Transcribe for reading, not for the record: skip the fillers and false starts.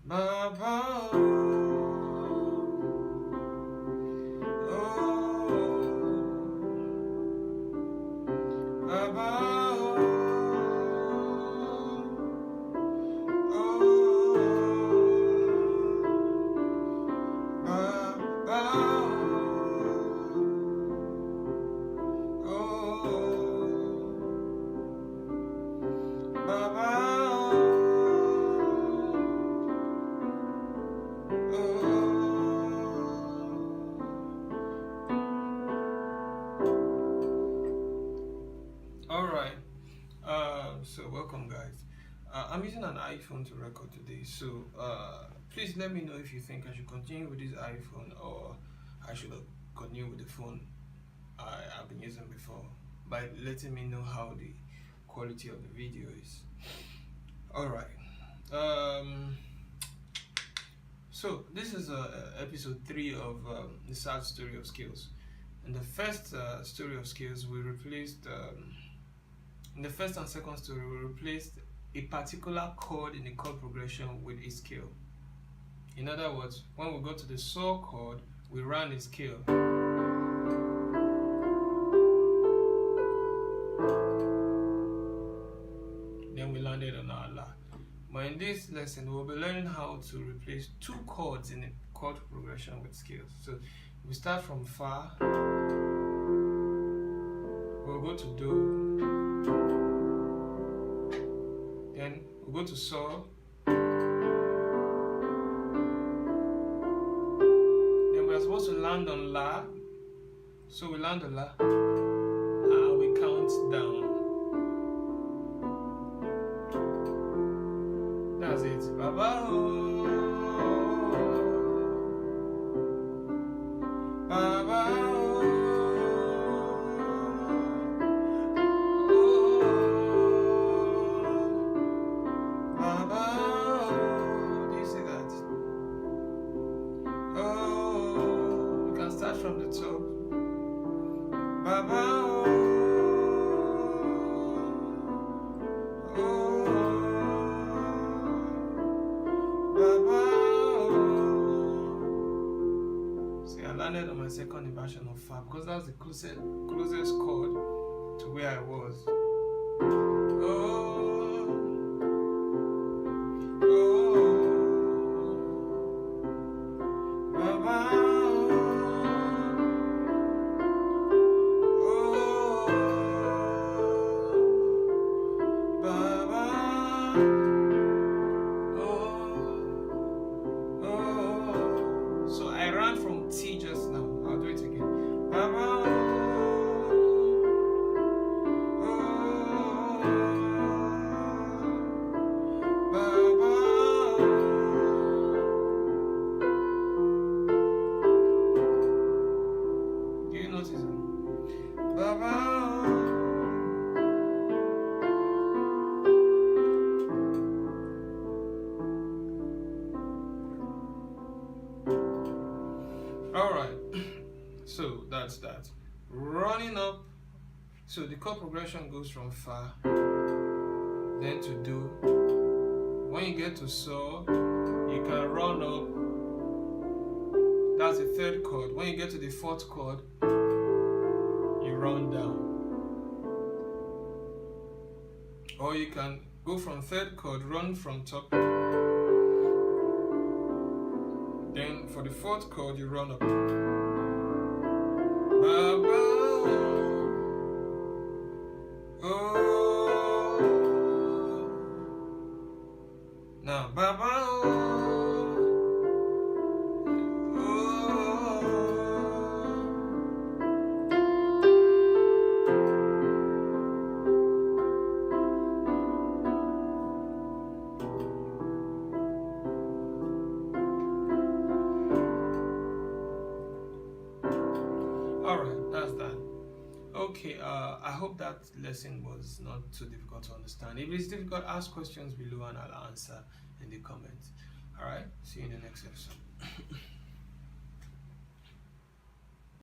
Baba, all right. So welcome, guys. I'm using an iPhone to record today, so please let me know if you think I should continue with this iPhone or I should continue with the phone I've been using before, by letting me know how the quality of the video is. All right. So this is episode 3 of the sad story of scales. In the first story of scales, we replaced in the first and second story, we replaced a particular chord in the chord progression with a scale. In other words, when we got to the saw chord, we ran a scale. Then we landed on our La. But in this lesson, we'll be learning how to replace two chords in a chord progression with scales. So we start from Fa, we'll go to Do, then we'll go to Sol, then we're supposed to land on La, so we land on La, and we count down. That's it. Baba, oh, Baba, oh, Baba, oh. Do you see that? Oh, you can start from the top. Baba, oh, oh, Baba, oh. See, I landed on my second inversion of Fa because that's the closest chord to where I was. Oh, Baba, Baba, so I ran from T just now. I'll do it again. Baba, Baba, do you notice it? Baba, all right. So that's that. Running up. So the chord progression goes from Fa, then to Do. When you get to Sol, you can run up. That's the third chord. When you get to the fourth chord, you run down. Or you can go from third chord, run from top. Then for the fourth chord, you run up. Baba, oh, now Baba, alright, that's that. Okay, I hope that lesson was not too difficult to understand. If it's difficult, ask questions below and I'll answer in the comments. Alright, see you in the next episode.